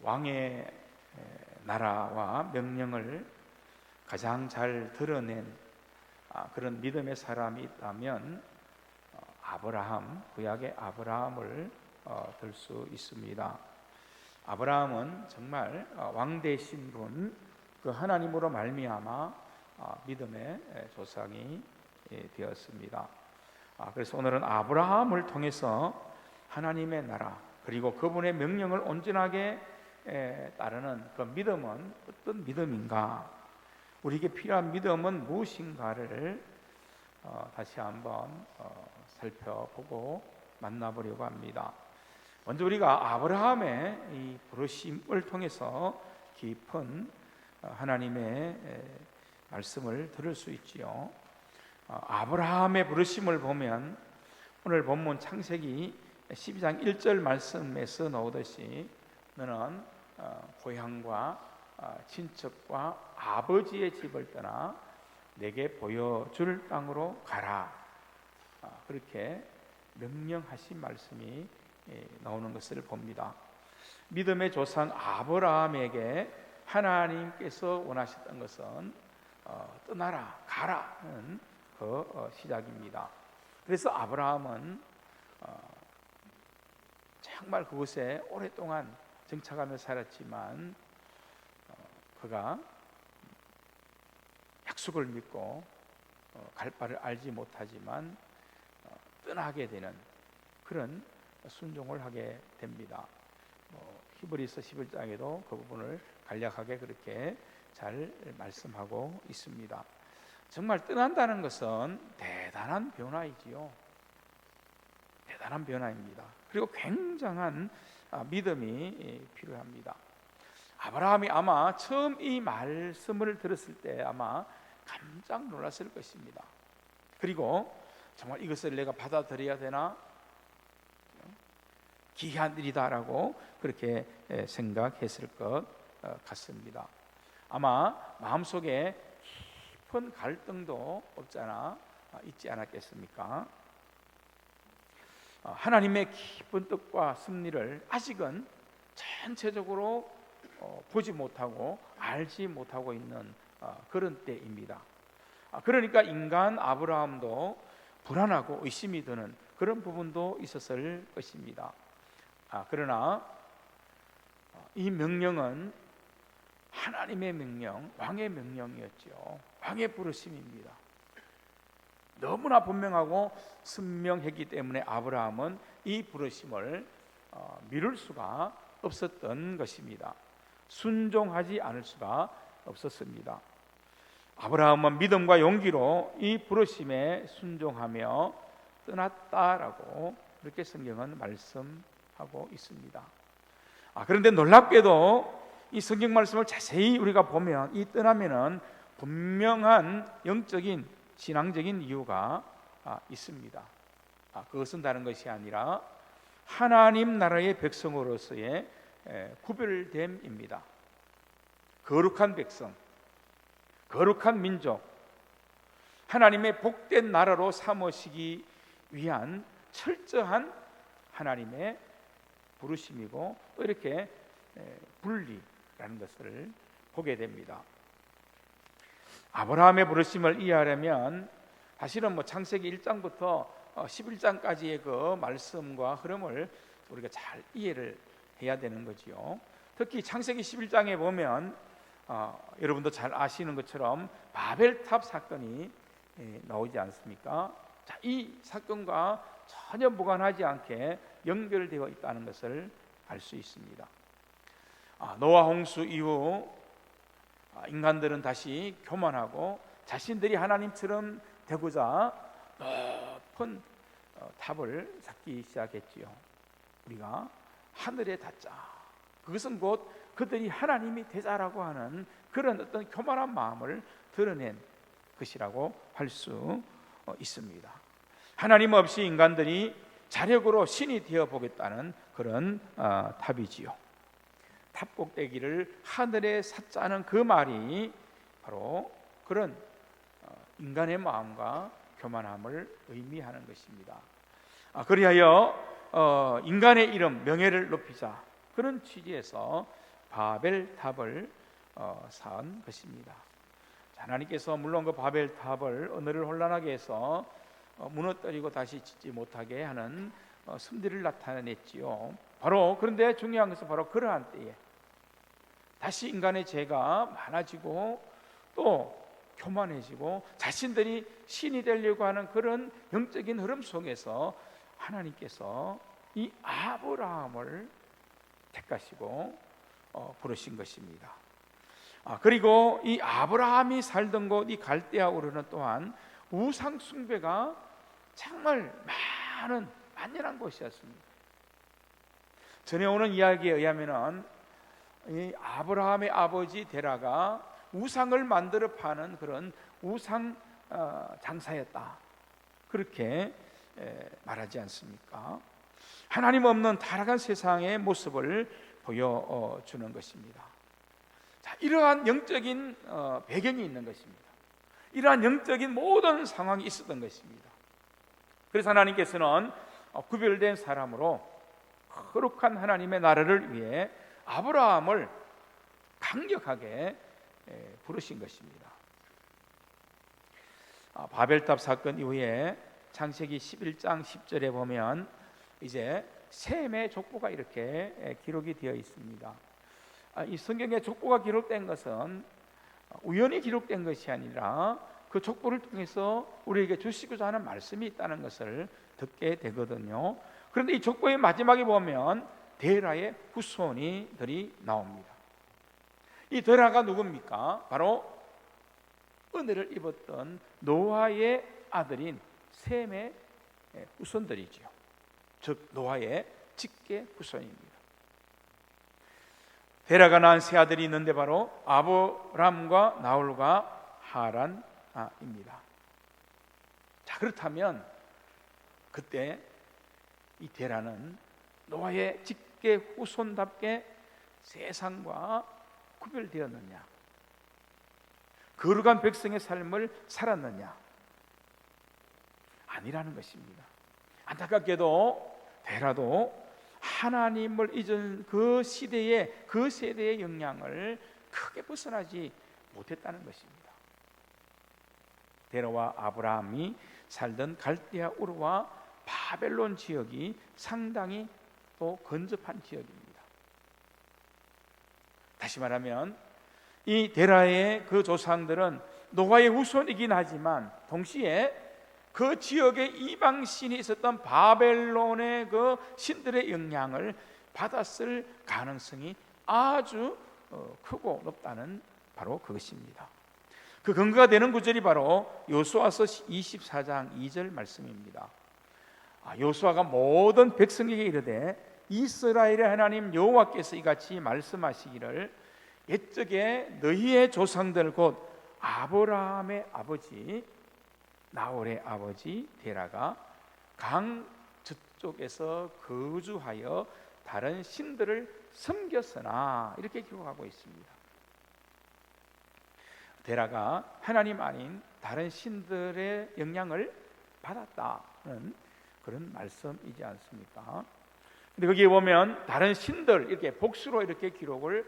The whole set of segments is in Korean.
왕의 나라와 명령을 가장 잘 드러낸 그런 믿음의 사람이 있다면 아브라함, 구약의 아브라함을 들 수 있습니다. 아브라함은 정말 왕 되신 분, 그 하나님으로 말미암아 믿음의 조상이 되었습니다. 그래서 오늘은 아브라함을 통해서 하나님의 나라, 그리고 그분의 명령을 온전하게 따르는 그 믿음은 어떤 믿음인가, 우리에게 필요한 믿음은 무엇인가를 다시 한번 살펴보고 만나보려고 합니다. 먼저 우리가 아브라함의 이 부르심을 통해서 깊은 하나님의 말씀을 들을 수 있지요. 아브라함의 부르심을 보면 오늘 본문 창세기 12장 1절 말씀에서 나오듯이 너는 고향과 친척과 아버지의 집을 떠나 내게 보여줄 땅으로 가라, 그렇게 명령하신 말씀이 나오는 것을 봅니다. 믿음의 조상 아브라함에게 하나님께서 원하셨던 것은 떠나라, 가라는 그 시작입니다. 그래서 아브라함은 정말 그곳에 오랫동안 정착하며 살았지만 그가 약속을 믿고 갈 바를 알지 못하지만 떠나게 되는 그런 순종을 하게 됩니다. 히브리서 11장에도 그 부분을 간략하게 그렇게 잘 말씀하고 있습니다. 정말 떠난다는 것은 대단한 변화이지요. 대단한 변화입니다. 그리고 굉장한 믿음이 필요합니다. 아브라함이 아마 처음 이 말씀을 들었을 때 아마 깜짝 놀랐을 것입니다. 그리고 정말 이것을 내가 받아들여야 되나? 기이한 일이다라고 그렇게 생각했을 것 같습니다. 아마 마음속에 깊은 갈등도 있지 않았겠습니까? 하나님의 깊은 뜻과 섭리를 아직은 전체적으로 보지 못하고 알지 못하고 있는 그런 때입니다. 그러니까 인간 아브라함도 불안하고 의심이 드는 그런 부분도 있었을 것입니다. 그러나 이 명령은 하나님의 명령, 왕의 명령이었죠. 왕의 부르심입니다. 너무나 분명하고 선명했기 때문에 아브라함은 이 부르심을 미룰 수가 없었던 것입니다. 순종하지 않을 수가 없었습니다. 아브라함은 믿음과 용기로 이 부르심에 순종하며 떠났다라고 그렇게 성경은 말씀하고 있습니다. 그런데 놀랍게도 이 성경 말씀을 자세히 우리가 보면 이 떠나면은 분명한 영적인 신앙적인 이유가 있습니다. 그것은 다른 것이 아니라 하나님 나라의 백성으로서의 구별됨입니다. 거룩한 백성, 거룩한 민족, 하나님의 복된 나라로 삼으시기 위한 철저한 하나님의 부르심이고 또 이렇게 분리라는 것을 보게 됩니다. 아브라함의 부르심을 이해하려면 사실은 창세기 1장부터 11장까지의 그 말씀과 흐름을 우리가 잘 이해를 해야 되는 거지요. 특히 창세기 11장에 보면 여러분도 잘 아시는 것처럼 바벨탑 사건이 나오지 않습니까? 이 사건과 전혀 무관하지 않게 연결되어 있다는 것을 알 수 있습니다. 노아 홍수 이후 인간들은 다시 교만하고 자신들이 하나님처럼 되고자 높은 탑을 쌓기 시작했지요. 우리가 하늘에 닿자, 그것은 곧 그들이 하나님이 되자라고 하는 그런 어떤 교만한 마음을 드러낸 것이라고 할 수 있습니다. 하나님 없이 인간들이 자력으로 신이 되어 보겠다는 그런 탑이지요. 탑 꼭대기를 하늘에 샀자는 그 말이 바로 그런 인간의 마음과 교만함을 의미하는 것입니다. 그리하여 인간의 이름, 명예를 높이자, 그런 취지에서 바벨탑을 쌓은 것입니다. 하나님께서 물론 그 바벨탑을 언어를 혼란하게 해서 무너뜨리고 다시 짓지 못하게 하는 숭배를 나타냈지요. 그런데 중요한 것은 바로 그러한 때에 다시 인간의 죄가 많아지고 또 교만해지고 자신들이 신이 되려고 하는 그런 영적인 흐름 속에서 하나님께서 이 아브라함을 택하시고 부르신 것입니다. 그리고 이 아브라함이 살던 곳 이 갈대아 우르는 또한 우상 숭배가 정말 만연한 곳이었습니다. 전해오는 이야기에 의하면은 이 아브라함의 아버지 데라가 우상을 만들어 파는 그런 우상 장사였다, 그렇게 말하지 않습니까? 하나님 없는 타락한 세상의 모습을 보여주는 것입니다. 자, 이러한 영적인 배경이 있는 것입니다. 이러한 영적인 모든 상황이 있었던 것입니다. 그래서 하나님께서는 구별된 사람으로 거룩한 하나님의 나라를 위해 아브라함을 강력하게 부르신 것입니다. 바벨탑 사건 이후에 창세기 11장 10절에 보면 이제 셈의 족보가 이렇게 기록이 되어 있습니다. 이 성경에 족보가 기록된 것은 우연히 기록된 것이 아니라 그 족보를 통해서 우리에게 주시고자 하는 말씀이 있다는 것을 듣게 되거든요. 그런데 이 족보의 마지막에 보면 데라의 후손들이 나옵니다. 이 데라가 누굽니까? 바로 은혜를 입었던 노아의 아들인 셈의 후손들이죠. 즉 노아의 직계 후손입니다. 데라가 낳은 세 아들이 있는데 바로 아브람과 나홀과 하란입니다. 자, 그렇다면 그때 이 데라는 노아의 직계 후손답게 세상과 구별되었느냐, 거룩한 백성의 삶을 살았느냐? 아니라는 것입니다. 안타깝게도 데라도 하나님을 잊은 그 시대의 그 세대의 영향을 크게 벗어나지 못했다는 것입니다. 데라와 아브라함이 살던 갈대아 우르와 바벨론 지역이 상당히 또 근접한 지역입니다. 다시 말하면 이 데라의 그 조상들은 노아의 후손이긴 하지만 동시에 그 지역에 이방신이 있었던 바벨론의 그 신들의 영향을 받았을 가능성이 아주 크고 높다는 바로 그것입니다. 그 근거가 되는 구절이 바로 여호수아서 24장 2절 말씀입니다. 여호수아가 모든 백성에게 이르되 이스라엘의 하나님 여호와께서 이같이 말씀하시기를 옛적에 너희의 조상들 곧 아브라함의 아버지 나홀의 아버지 데라가 강 저쪽에서 거주하여 다른 신들을 섬겼으나, 이렇게 기록하고 있습니다. 데라가 하나님 아닌 다른 신들의 영향을 받았다는 그런 말씀이지 않습니까? 근데 거기에 보면 다른 신들 이렇게 복수로 이렇게 기록을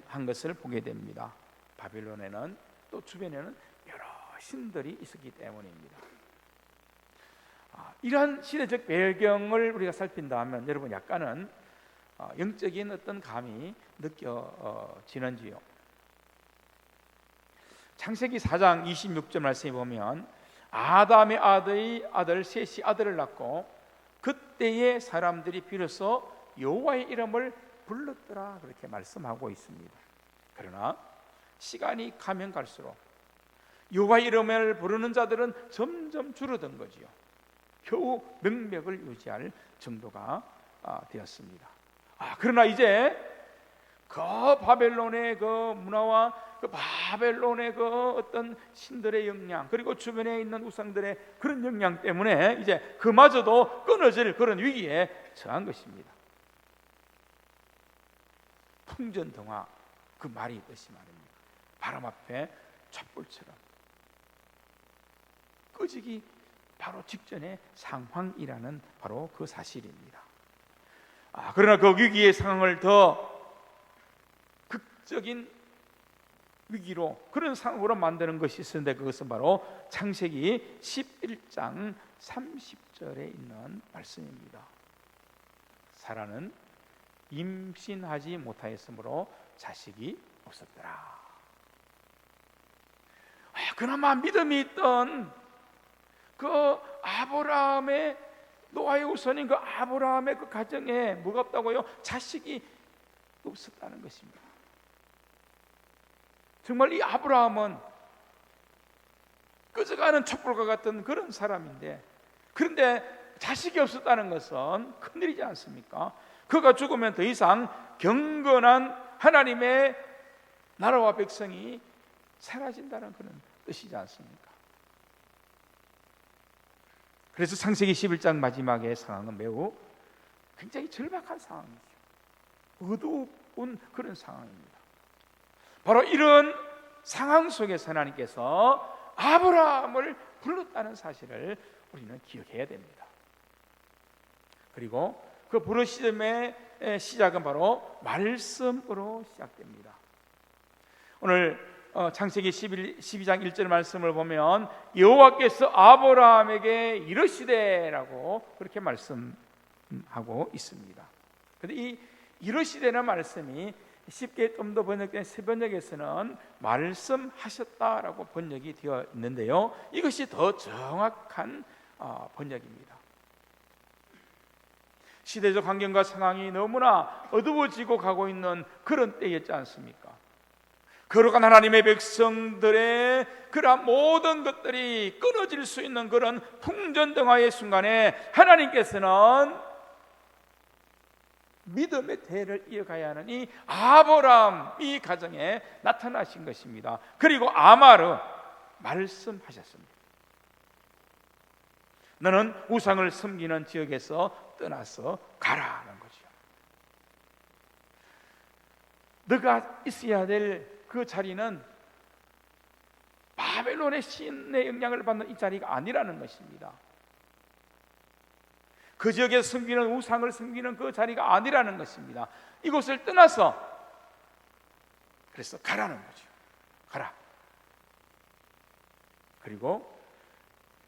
한 것을 보게 됩니다. 바빌론에는 또 주변에는 여러 신들이 있었기 때문입니다. 이러한 시대적 배경을 우리가 살핀다면 여러분 약간은 영적인 어떤 감이 느껴지는지요? 창세기 4장 26절 말씀에 보면 아담의 아들 셋이 아들을 낳고 그때의 사람들이 비로소 여호와의 이름을 불렀더라, 그렇게 말씀하고 있습니다. 그러나 시간이 가면 갈수록 여호와의 이름을 부르는 자들은 점점 줄어든 거지요. 겨우 명맥을 유지할 정도가 되었습니다. 그러나 이제 그 바벨론의 그 문화와 그 바벨론의 그 어떤 신들의 영향, 그리고 주변에 있는 우상들의 그런 영향 때문에 이제 그마저도 끊어질 그런 위기에 처한 것입니다. 풍전등화, 그 말이 있듯이 말입니다. 바람 앞에 촛불처럼 꺼지기 바로 직전의 상황이라는 바로 그 사실입니다. 그러나 그 위기의 상황을 더 극적인 위기로 그런 상황으로 만드는 것이 있었는데 그것은 바로 창세기 11장 30절에 있는 말씀입니다. 사라는 임신하지 못하였으므로 자식이 없었더라. 그나마 믿음이 있던 그 아브라함의 노아의 후손인 그 아브라함의 그 가정에 뭐가 없다고요? 자식이 없었다는 것입니다. 정말 이 아브라함은 꺼져가는 촛불과 같은 그런 사람인데, 그런데 자식이 없었다는 것은 큰일이지 않습니까? 그가 죽으면 더 이상 경건한 하나님의 나라와 백성이 사라진다는 그런 뜻이지 않습니까? 그래서 창세기 11장 마지막의 상황은 매우 굉장히 절박한 상황이죠. 어두운 그런 상황입니다. 바로 이런 상황 속에서 하나님께서 아브라함을 불렀다는 사실을 우리는 기억해야 됩니다. 그리고 그 부르심의 시작은 바로 말씀으로 시작됩니다. 오늘 창세기 12장 1절 말씀을 보면 여호와께서 아브라함에게 이르시되라고 그렇게 말씀하고 있습니다. 그런데 이 이르시되는 말씀이 쉽게 좀 더 번역된 새 번역에서는 말씀하셨다라고 번역이 되어 있는데요, 이것이 더 정확한 번역입니다. 시대적 환경과 상황이 너무나 어두워지고 가고 있는 그런 때였지 않습니까? 거룩한 하나님의 백성들의 그러한 모든 것들이 끊어질 수 있는 그런 풍전등화의 순간에 하나님께서는 믿음의 대를 이어가야 하는 이 아브라함 이 가정에 나타나신 것입니다. 그리고 아마르 말씀하셨습니다. 너는 우상을 섬기는 지역에서 떠나서 가라는 거죠. 너가 있어야 될 그 자리는 바벨론의 신의 영향을 받는 이 자리가 아니라는 것입니다. 그 지역에서 섬기는 우상을 섬기는 그 자리가 아니라는 것입니다. 이곳을 떠나서 그래서 가라는 거죠. 가라. 그리고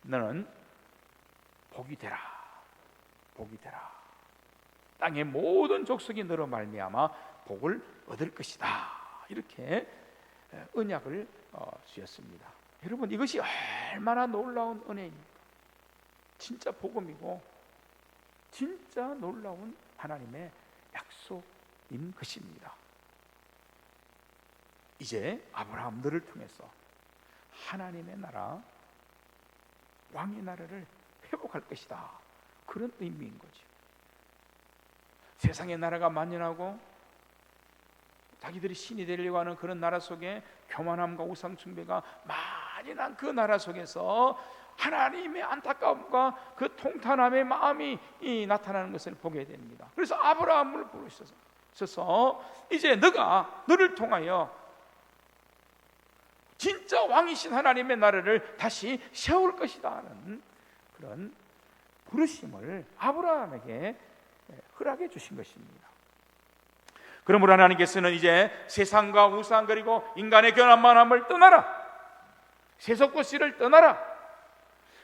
너는 복이 되라. 복이 되라. 땅의 모든 족속이 너로 말미암아 복을 얻을 것이다. 이렇게 언약을 주셨습니다. 여러분, 이것이 얼마나 놀라운 은혜입니까? 진짜 복음이고 진짜 놀라운 하나님의 약속인 것입니다. 이제 아브라함 너를 통해서 하나님의 나라, 왕의 나라를 회복할 것이다. 그런 의미인 거죠. 세상의 나라가 만연하고 자기들이 신이 되려고 하는 그런 나라 속에 교만함과 우상 숭배가 많이 난 그 나라 속에서 하나님의 안타까움과 그 통탄함의 마음이 나타나는 것을 보게 됩니다. 그래서 아브라함을 부르셔서 이제 너를 통하여 진짜 왕이신 하나님의 나라를 다시 세울 것이다 하는 그런 부르심을 아브라함에게 허락해 주신 것입니다. 그러므로 하나님께서는 이제 세상과 우상 그리고 인간의 교만함을 떠나라, 세속도시를 떠나라,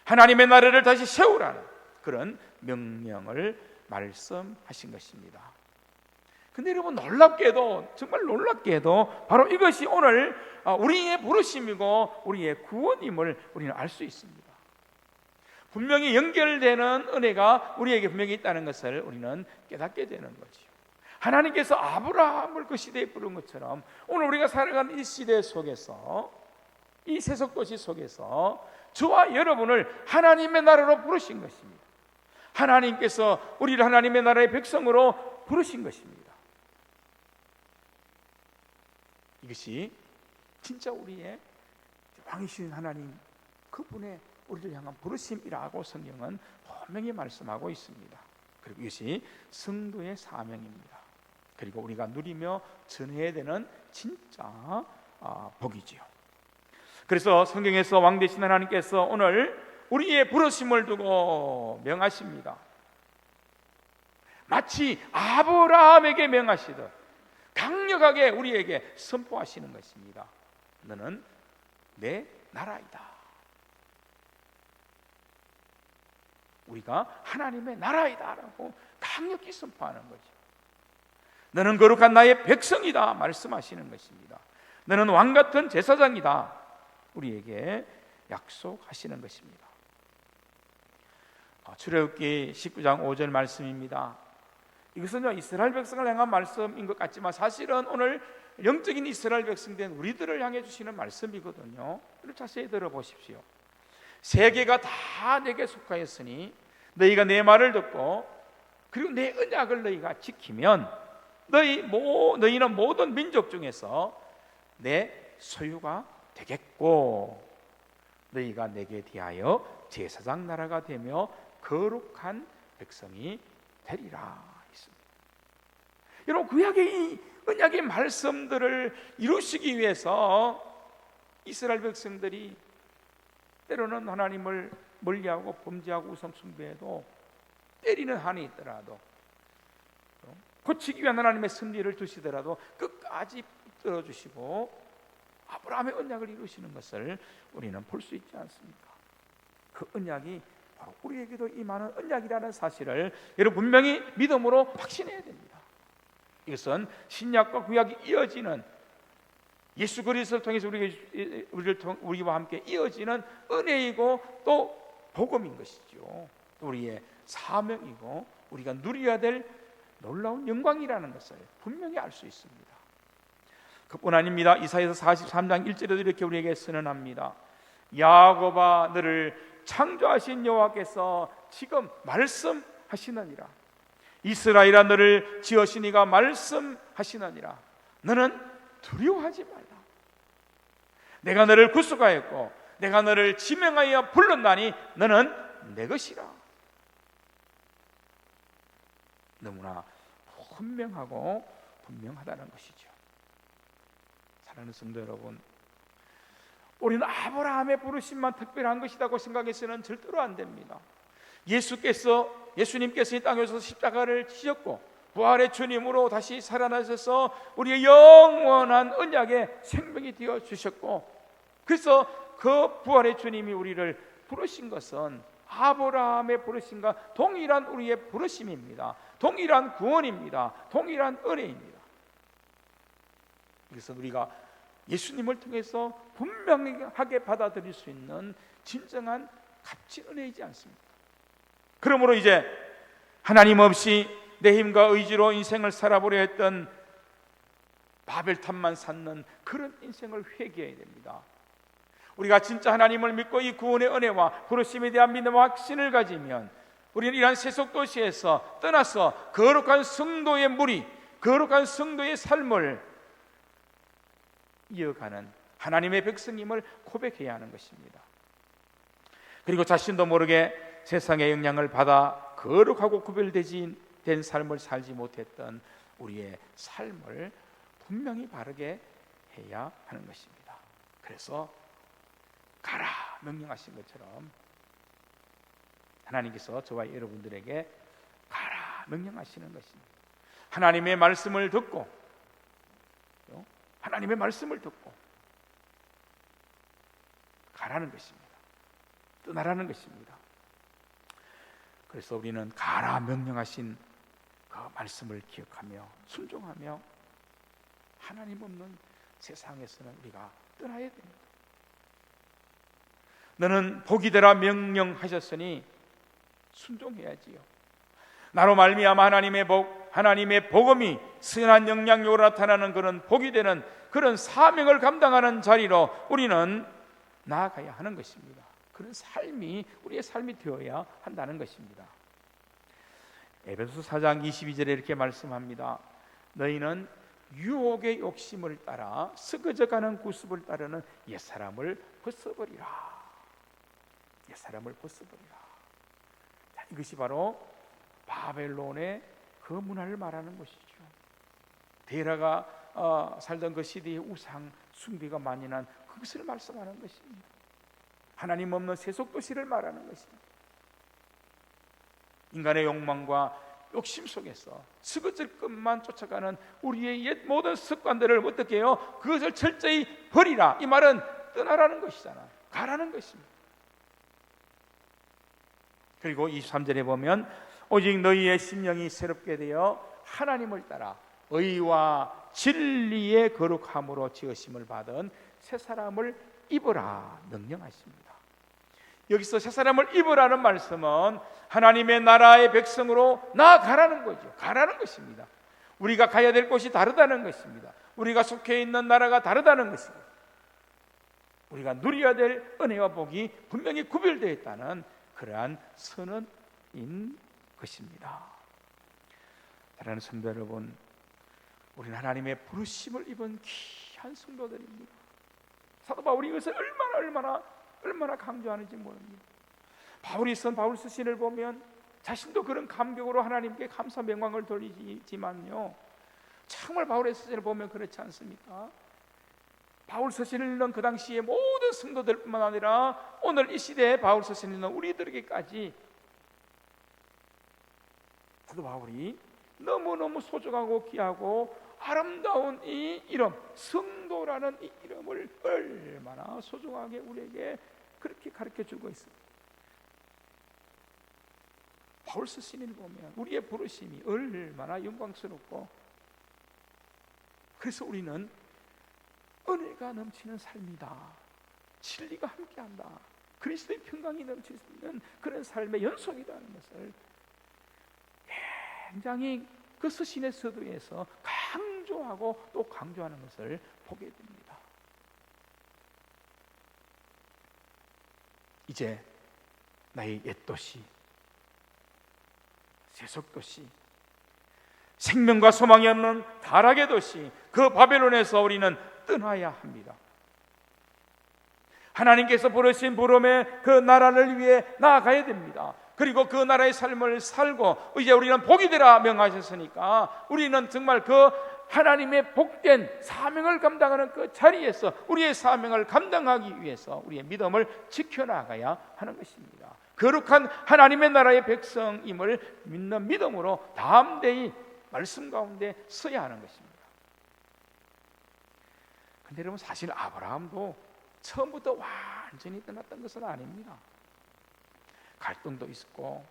하나님의 나라를 다시 세우라는 그런 명령을 말씀하신 것입니다. 근데 여러분, 놀랍게도, 정말 놀랍게도 바로 이것이 오늘 우리의 부르심이고 우리의 구원임을 우리는 알 수 있습니다. 분명히 연결되는 은혜가 우리에게 분명히 있다는 것을 우리는 깨닫게 되는 거죠. 하나님께서 아브라함을 그 시대에 부른 것처럼 오늘 우리가 살아가는 이 시대 속에서, 이 세속도시 속에서 저와 여러분을 하나님의 나라로 부르신 것입니다. 하나님께서 우리를 하나님의 나라의 백성으로 부르신 것입니다. 이것이 진짜 우리의 왕이신 하나님 그분의 우리를 향한 부르심이라고 성경은 분명히 말씀하고 있습니다. 그리고 이것이 성도의 사명입니다. 그리고 우리가 누리며 전해야 되는 진짜 복이지요. 그래서 성경에서 왕 되신 하나님께서 오늘 우리의 부르심을 두고 명하십니다. 마치 아브라함에게 명하시듯 강력하게 우리에게 선포하시는 것입니다. 너는 내 나라이다. 우리가 하나님의 나라이다 라고 강력히 선포하는 거죠. 너는 거룩한 나의 백성이다 말씀하시는 것입니다. 너는 왕같은 제사장이다 우리에게 약속하시는 것입니다. 출애굽기 19장 5절 말씀입니다. 이것은 이스라엘 백성을 향한 말씀인 것 같지만 사실은 오늘 영적인 이스라엘 백성된 우리들을 향해 주시는 말씀이거든요. 자세히 들어보십시오. 세계가 다 내게 속하였으니 너희가 내 말을 듣고 그리고 내 언약을 너희가 지키면 너희는 모든 민족 중에서 내 소유가 되겠고 너희가 내게 대하여 제사장 나라가 되며 거룩한 백성이 되리라 했습니다. 여러분, 구약의 이 언약의 말씀들을 이루시기 위해서 이스라엘 백성들이 때로는 하나님을 멀리하고 범죄하고 우상 숭배해도 때리는 한이 있더라도 고치기 위한 하나님의 섭리를 두시더라도 끝까지 붙들어주시고 아브라함의 언약을 이루시는 것을 우리는 볼 수 있지 않습니까? 그 언약이 바로 우리에게도 임하는 언약이라는 사실을 여러분 분명히 믿음으로 확신해야 됩니다. 이것은 신약과 구약이 이어지는 예수 그리스도를 통해서 우리와 함께 이어지는 은혜이고 또 복음인 것이죠. 우리의 사명이고 우리가 누려야 될 놀라운 영광이라는 것을 분명히 알 수 있습니다. 그뿐 아닙니다. 이사야서 43장 1절에도 이렇게 우리에게 선언합니다. 야곱아 너를 창조하신 여호와께서 지금 말씀하시느니라. 이스라엘아 너를 지으신 이가 말씀하시느니라. 너는 두려워하지 말라. 내가 너를 구속하였고 내가 너를 지명하여 불렀나니 너는 내 것이라. 너무나 분명하고 분명하다는 것이죠. 사랑하는 성도 여러분, 우리는 아브라함의 부르심만 특별한 것이라고 생각해서는 절대로 안 됩니다. 예수님께서 이 땅에서 십자가를 지셨고 부활의 주님으로 다시 살아나셔서 우리의 영원한 언약의 생명이 되어 주셨고, 그래서 그 부활의 주님이 우리를 부르신 것은 아브라함의 부르심과 동일한 우리의 부르심입니다. 동일한 구원입니다. 동일한 은혜입니다. 그래서 우리가 예수님을 통해서 분명하게 받아들일 수 있는 진정한 값진 은혜이지 않습니까? 그러므로 이제 하나님 없이 내 힘과 의지로 인생을 살아보려 했던 바벨탑만 쌓는 그런 인생을 회개해야 됩니다. 우리가 진짜 하나님을 믿고 이 구원의 은혜와 부르심에 대한 믿음과 확신을 가지면 우리는 이러한 세속도시에서 떠나서 거룩한 성도의 무리, 거룩한 성도의 삶을 이어가는 하나님의 백성임을 고백해야 하는 것입니다. 그리고 자신도 모르게 세상의 영향을 받아 거룩하고 구별되지 된 삶을 살지 못했던 우리의 삶을 분명히 바르게 해야 하는 것입니다. 그래서 가라 명령하신 것처럼 하나님께서 저와 여러분들에게 가라 명령하시는 것입니다. 하나님의 말씀을 듣고 가라는 것입니다. 떠나라는 것입니다. 그래서 우리는 가라 명령하신 그 말씀을 기억하며 순종하며 하나님 없는 세상에서는 우리가 떠나야 됩니다. 너는 복이 되라 명령하셨으니 순종해야지요. 나로 말미암아 하나님의 복음이 선한 영향력으로 나타나는 그런 복이 되는 그런 사명을 감당하는 자리로 우리는 나아가야 하는 것입니다. 그런 삶이 우리의 삶이 되어야 한다는 것입니다. 에베소서 4장 22절에 이렇게 말씀합니다. 너희는 유혹의 욕심을 따라 썩어져가는 구습을 따르는 옛사람을 벗어버리라. 옛사람을 벗어버리라. 자, 이것이 바로 바벨론의 그 문화를 말하는 것이죠. 데라가 살던 그 시대의 우상 숭배가 만연한 그것을 말씀하는 것입니다. 하나님 없는 세속도시를 말하는 것입니다. 인간의 욕망과 욕심 속에서 스그질 것만 쫓아가는 우리의 옛 모든 습관들을 어떻게 해요? 그것을 철저히 버리라. 이 말은 떠나라는 것이잖아. 가라는 것입니다. 그리고 23절에 보면 오직 너희의 심령이 새롭게 되어 하나님을 따라 의와 진리의 거룩함으로 지으심을 받은 새 사람을 입으라 명령하십니다. 여기서 새 사람을 입으라는 말씀은 하나님의 나라의 백성으로 나아가라는 거죠. 가라는 것입니다. 우리가 가야 될 곳이 다르다는 것입니다. 우리가 속해 있는 나라가 다르다는 것입니다. 우리가 누려야 될 은혜와 복이 분명히 구별되어 있다는 그러한 선언인 것입니다. 사랑하는 성도 여러분, 우리는 하나님의 부르심을 입은 귀한 성도들입니다. 사도 바울이 이것을 얼마나 강조하는지 모릅니다. 바울이 쓴 바울 서신을 보면 자신도 그런 감격으로 하나님께 감사 명광을 돌리지만요, 정말 바울의 서신을 보면 그렇지 않습니까? 바울 서신을 읽는 그 당시의 모든 성도들뿐만 아니라 오늘 이 시대에 바울 서신을 읽는 우리들에게까지 사도 바울이 너무너무 소중하고 귀하고 아름다운 이 이름, 성도라는 이 이름을 얼마나 소중하게 우리에게 그렇게 가르쳐주고 있습니다. 바울 서신을 보면 우리의 부르심이 얼마나 영광스럽고, 그래서 우리는 은혜가 넘치는 삶이다, 진리가 함께한다, 그리스도의 평강이 넘치는 그런 삶의 연속이라는 것을 굉장히 그 서신의 서두에서 강조하고 또 강조하는 것을 보게 됩니다. 이제 나의 옛 도시, 세속 도시, 생명과 소망이 없는 타락의 도시, 그 바벨론에서 우리는 떠나야 합니다. 하나님께서 부르신 부름의 그 나라를 위해 나아가야 됩니다. 그리고 그 나라의 삶을 살고 이제 우리는 복이 되라 명하셨으니까 우리는 정말 그 하나님의 복된 사명을 감당하는 그 자리에서 우리의 사명을 감당하기 위해서 우리의 믿음을 지켜나가야 하는 것입니다. 거룩한 하나님의 나라의 백성임을 믿는 믿음으로 담대히 말씀 가운데 서야 하는 것입니다. 근데 여러분, 사실 아브라함도 처음부터 완전히 떠났던 것은 아닙니다. 갈등도 있었고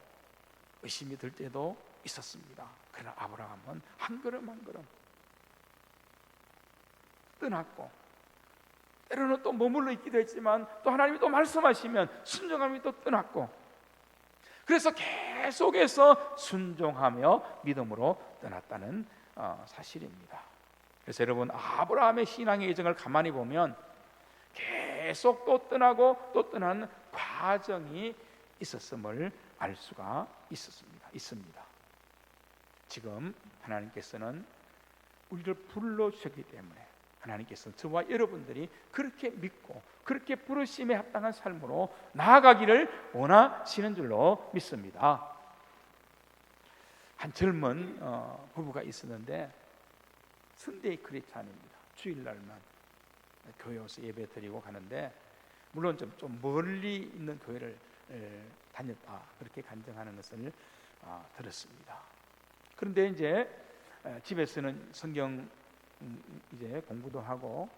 의심이 들 때도 있었습니다. 그러나 아브라함은 한 걸음 한 걸음 떠났고, 때로는 또 머물러 있기도 했지만 또 하나님이 또 말씀하시면 순종함이 또 떠났고, 그래서 계속해서 순종하며 믿음으로 떠났다는 사실입니다. 그래서 여러분, 아브라함의 신앙의 여정을 가만히 보면 계속 또 떠나고 또 떠나는 과정이 있었음을 알 수가 있습니다. 지금 하나님께서는 우리를 불러주셨기 때문에 하나님께서는 저와 여러분들이 그렇게 믿고 그렇게 부르심에 합당한 삶으로 나아가기를 원하시는 줄로 믿습니다. 한 젊은 부부가 있었는데 선데이 크리스찬입니다. 주일날만 교회 와서 예배 드리고 가는데, 물론 좀 멀리 있는 교회를 다녔다 그렇게 간증하는 것을 들었습니다. 그런데 이제 집에서는 성경 이제 공부도 하고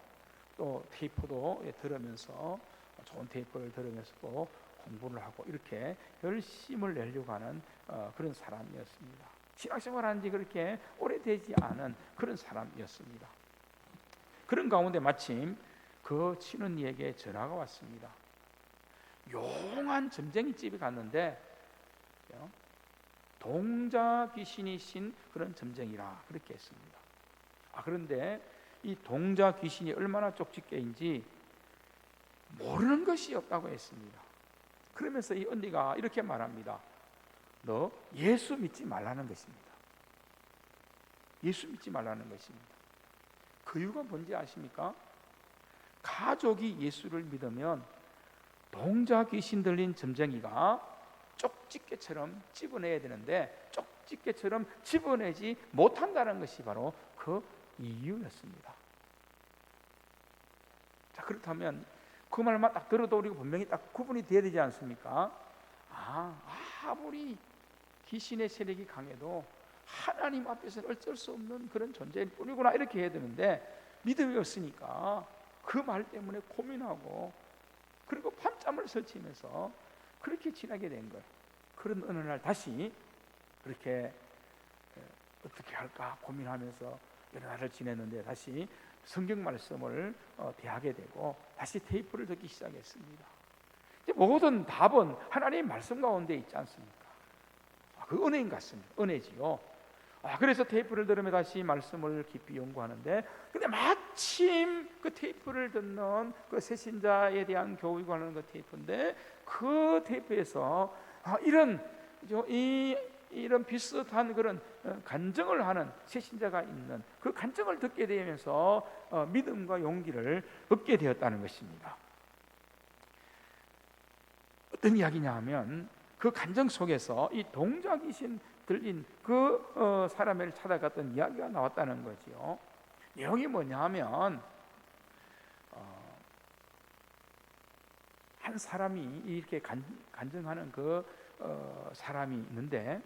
또 테이프도 들으면서, 좋은 테이프를 들으면서 또 공부를 하고 이렇게 열심을 내려고 하는 그런 사람이었습니다. 신앙생활한 지 그렇게 오래되지 않은 그런 사람이었습니다. 그런 가운데 마침 그 친언니에게 전화가 왔습니다. 용한 점쟁이 집에 갔는데 동자 귀신이 신 그런 점쟁이라 그렇게 했습니다. 그런데 이 동자 귀신이 얼마나 쪽집게인지 모르는 것이 없다고 했습니다. 그러면서 이 언니가 이렇게 말합니다. 너 예수 믿지 말라는 것입니다. 예수 믿지 말라는 것입니다. 그 이유가 뭔지 아십니까? 가족이 예수를 믿으면 동자 귀신 들린 점쟁이가 쪽집게처럼 집어내야 되는데 쪽집게처럼 집어내지 못한다는 것이 바로 그 이유였습니다. 자, 그렇다면 그 말만 딱 들어도 우리가 분명히 딱 구분이 돼야 되지 않습니까? 아무리 귀신의 세력이 강해도 하나님 앞에서는 어쩔 수 없는 그런 존재일 뿐이구나 이렇게 해야 되는데 믿음이 없으니까 그 말 때문에 고민하고 그리고 밤잠을 설치면서 그렇게 지나게 된 거예요. 그런 어느 날 다시 그렇게 어떻게 할까 고민하면서 여러 날을 지냈는데 다시 성경 말씀을 대하게 되고 다시 테이프를 듣기 시작했습니다. 모든 답은 하나님의 말씀 가운데 있지 않습니까? 그 은혜인 것 같습니다. 은혜지요. 그래서 테이프를 들으며 다시 말씀을 깊이 연구하는데 근데 마침 그 테이프를 듣는 그 새신자에 대한 교육을 하는 그 테이프인데 그 테이프에서 이런 비슷한 그런 간증을 하는 새신자가 있는 그 간증을 듣게 되면서 믿음과 용기를 얻게 되었다는 것입니다. 어떤 이야기냐 하면 그 간증 속에서 이 동자귀신 들린 그 사람을 찾아갔던 이야기가 나왔다는 거지요. 내용이 뭐냐 하면 한 사람이 이렇게 간증하는 그 사람이 있는데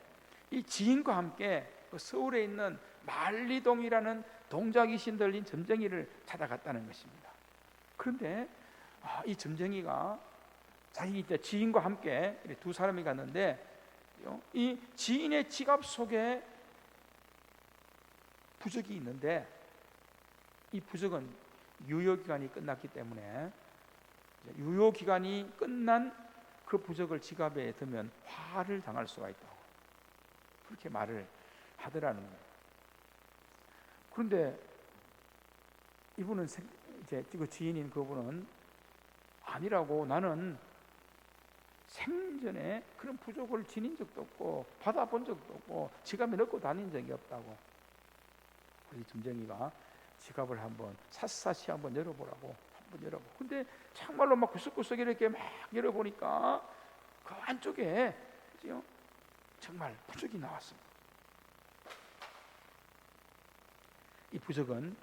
이 지인과 함께 서울에 있는 만리동이라는 동자귀신 들린 점쟁이를 찾아갔다는 것입니다. 그런데 이 점쟁이가 자기 지인과 함께 두 사람이 갔는데 이 지인의 지갑 속에 부적이 있는데 이 부적은 유효기간이 끝났기 때문에 유효기간이 끝난 그 부적을 지갑에 넣으면 화를 당할 수가 있다고 그렇게 말을 하더라는 거예요. 그런데 이분은 이제 그 지인인 그분은 아니라고 나는 생전에 그런 부적을 지닌 적도 없고 받아본 적도 없고 지갑에 넣고 다닌 적이 없다고. 우리 점쟁이가 지갑을 한번 샅샅이 한번 열어보라고 한번 열어보고 근데 정말로 막 구석구석 이렇게 막 열어보니까 그 안쪽에 그죠? 정말 부적이 나왔습니다. 이 부적은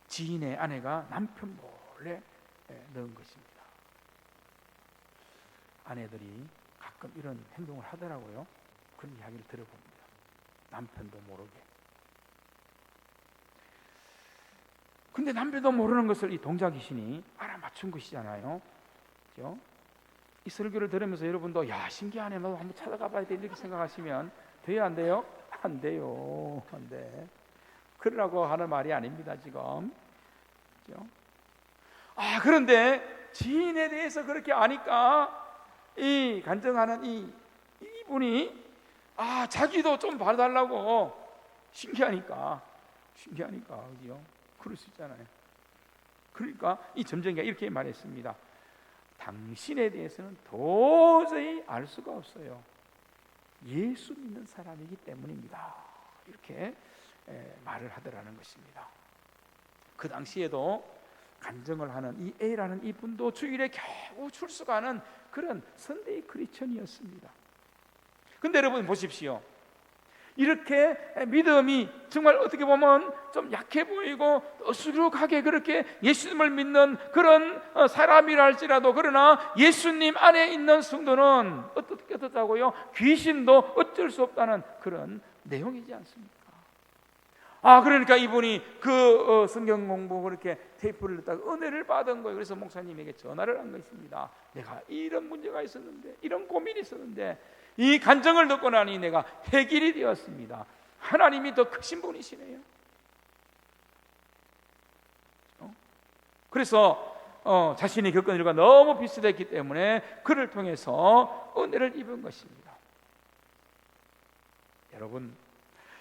지인의 아내가 남편 몰래 넣은 것입니다. 아내들이 가끔 이런 행동을 하더라고요. 그런 이야기를 들어봅니다. 남편도 모르게. 근데 남편도 모르는 것을 이 동자귀신이 알아맞춘 것이잖아요. 그렇죠? 이 설교를 들으면서 여러분도 야 신기하네 나도 한번 찾아가 봐야 돼 이렇게 생각하시면 돼요 안 돼요? 안 돼요. 안 돼. 그러라고 하는 말이 아닙니다 지금. 그렇죠? 그런데 지인에 대해서 그렇게 아니까 이 간증하는 이분이 자기도 좀 봐달라고 신기하니까 그죠? 그럴 수 있잖아요. 그러니까 이 점쟁이가 이렇게 말했습니다. 당신에 대해서는 도저히 알 수가 없어요. 예수 믿는 사람이기 때문입니다. 이렇게 말을 하더라는 것입니다. 그 당시에도 간증을 하는 이 A라는 이분도 주일에 겨우 출석하는 그런 선데이 크리스천이었습니다. 근데 여러분 보십시오. 이렇게 믿음이 정말 어떻게 보면 좀 약해 보이고 어수룩하게 그렇게 예수님을 믿는 그런 사람이라 할지라도 그러나 예수님 안에 있는 성도는 어떻다고요? 귀신도 어쩔 수 없다는 그런 내용이지 않습니까? 그러니까 이분이 그 성경 공부 그렇게 테이프를 넣다가 은혜를 받은 거예요. 그래서 목사님에게 전화를 한 것입니다. 내가 이런 문제가 있었는데 이런 고민이 있었는데 이 간증을 듣고 나니 내가 해결이 되었습니다. 하나님이 더 크신 분이시네요. 그래서 자신이 겪은 일과 너무 비슷했기 때문에 그를 통해서 은혜를 입은 것입니다. 여러분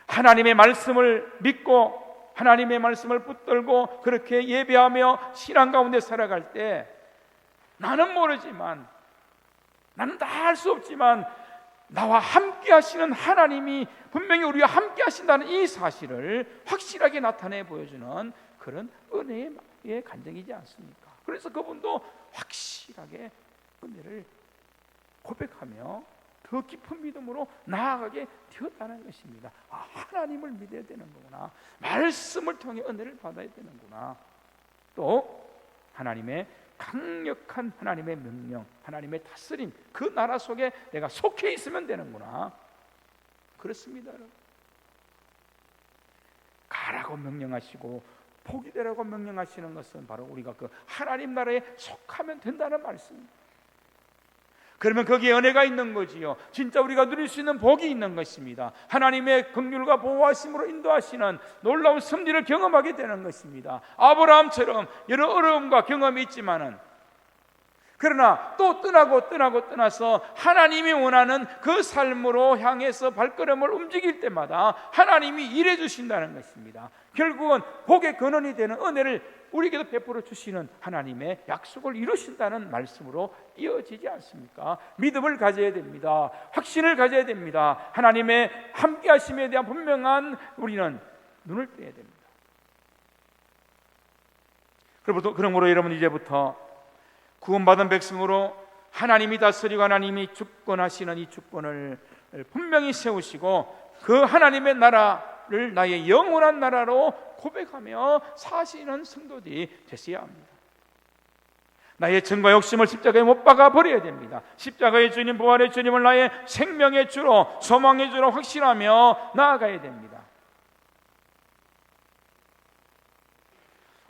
하나님의 말씀을 믿고 하나님의 말씀을 붙들고 그렇게 예배하며 신앙 가운데 살아갈 때 나는 모르지만 나는 다 할 수 없지만 나와 함께 하시는 하나님이 분명히 우리와 함께 하신다는 이 사실을 확실하게 나타내 보여주는 그런 은혜의 간증이지 않습니까? 그래서 그분도 확실하게 은혜를 고백하며 더 깊은 믿음으로 나아가게 되었다는 것입니다. 하나님을 믿어야 되는 거구나. 말씀을 통해 은혜를 받아야 되는구나. 또 하나님의 강력한 하나님의 명령, 하나님의 다스림, 그 나라 속에 내가 속해 있으면 되는구나. 그렇습니다, 여러분. 가라고 명령하시고 복이 되라고 명령하시는 것은 바로 우리가 그 하나님 나라에 속하면 된다는 말씀입니다. 그러면 거기에 은혜가 있는 거지요. 진짜 우리가 누릴 수 있는 복이 있는 것입니다. 하나님의 긍휼과 보호하심으로 인도하시는 놀라운 섭리를 경험하게 되는 것입니다. 아브라함처럼 여러 어려움과 경험이 있지만은, 그러나 또 떠나서 하나님이 원하는 그 삶으로 향해서 발걸음을 움직일 때마다 하나님이 일해 주신다는 것입니다. 결국은 복의 근원이 되는 은혜를 우리에게도 베풀어 주시는 하나님의 약속을 이루신다는 말씀으로 이어지지 않습니까? 믿음을 가져야 됩니다. 확신을 가져야 됩니다. 하나님의 함께 하심에 대한 분명한 우리는 눈을 떼야 됩니다. 그러므로 여러분, 이제부터 구원받은 백성으로 하나님이 다스리고 하나님이 주권하시는 이 주권을 분명히 세우시고 그 하나님의 나라를 나의 영원한 나라로 고백하며 사시는 성도들이 되셔야 합니다. 나의 정과 욕심을 십자가에 못 박아 버려야 됩니다. 십자가의 주님, 부활의 주님을 나의 생명의 주로, 소망의 주로 확신하며 나아가야 됩니다.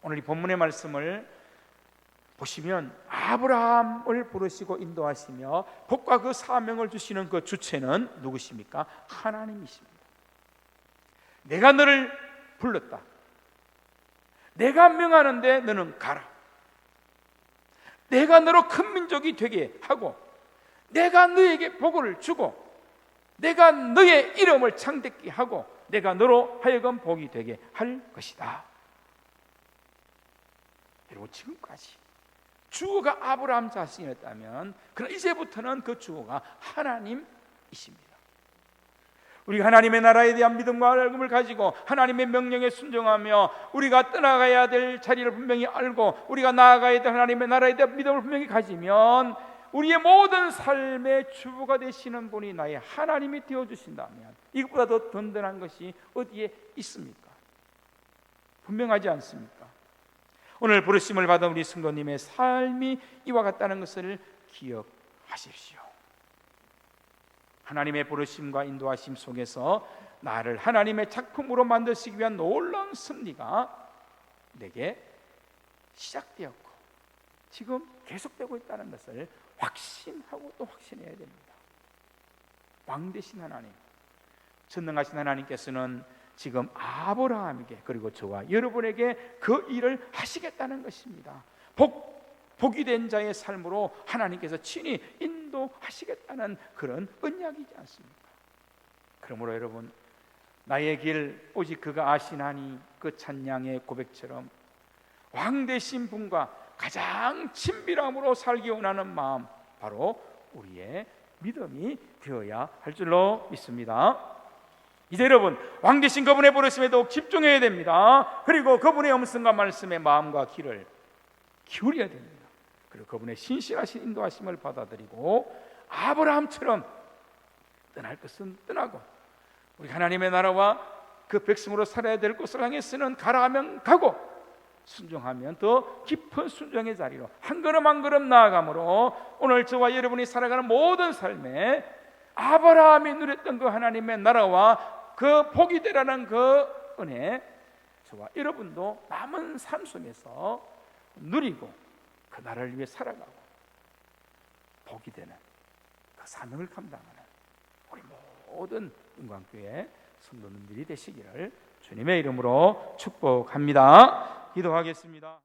오늘 이 본문의 말씀을 보시면 아브라함을 부르시고 인도하시며 복과 그 사명을 주시는 그 주체는 누구십니까? 하나님이십니다. 내가 너를 불렀다. 내가 명하는데 너는 가라. 내가 너로 큰 민족이 되게 하고 내가 너에게 복을 주고 내가 너의 이름을 창대케 하고 내가 너로 하여금 복이 되게 할 것이다. 여러분, 지금까지 주어가 아브라함 자신이었다면, 그러나 이제부터는 그 주어가 하나님이십니다. 우리가 하나님의 나라에 대한 믿음과 알금을 가지고 하나님의 명령에 순종하며 우리가 떠나가야 될 자리를 분명히 알고 우리가 나아가야 될 하나님의 나라에 대한 믿음을 분명히 가지면 우리의 모든 삶의 주부가 되시는 분이 나의 하나님이 되어주신다면 이것보다 더 든든한 것이 어디에 있습니까? 분명하지 않습니까? 오늘 부르심을 받은 우리 성도님의 삶이 이와 같다는 것을 기억하십시오. 하나님의 부르심과 인도하심 속에서 나를 하나님의 작품으로 만드시기 위한 놀라운 섭리가 내게 시작되었고 지금 계속되고 있다는 것을 확신하고 또 확신해야 됩니다. 왕 되신 하나님, 전능하신 하나님께서는 지금 아브라함에게 그리고 저와 여러분에게 그 일을 하시겠다는 것입니다. 복이 된 자의 삶으로 하나님께서 친히 인도하시겠다는 그런 언약이지 않습니까? 그러므로 여러분, 나의 길 오직 그가 아시나니 그 찬양의 고백처럼 왕 되신 분과 가장 친밀함으로 살기 원하는 마음, 바로 우리의 믿음이 되어야 할 줄로 믿습니다. 이제 여러분, 왕 되신 그분의 부르심에 더욱 집중해야 됩니다. 그리고 그분의 음성과 말씀에 마음과 귀를 기울여야 됩니다. 그리고 그분의 신실하신 인도하심을 받아들이고 아브라함처럼 떠날 것은 떠나고 우리 하나님의 나라와 그 백성으로 살아야 될 곳을 향해서는 가라 하면 가고 순종하면 더 깊은 순종의 자리로 한 걸음 한 걸음 나아가므로 오늘 저와 여러분이 살아가는 모든 삶에 아브라함이 누렸던 그 하나님의 나라와 그 복이 되라는 그 은혜, 저와 여러분도 남은 삶 속에서 누리고 그 나라를 위해 살아가고 복이 되는 그 사명을 감당하는 우리 모든 은광교회 성도님들이 되시기를 주님의 이름으로 축복합니다. 기도하겠습니다.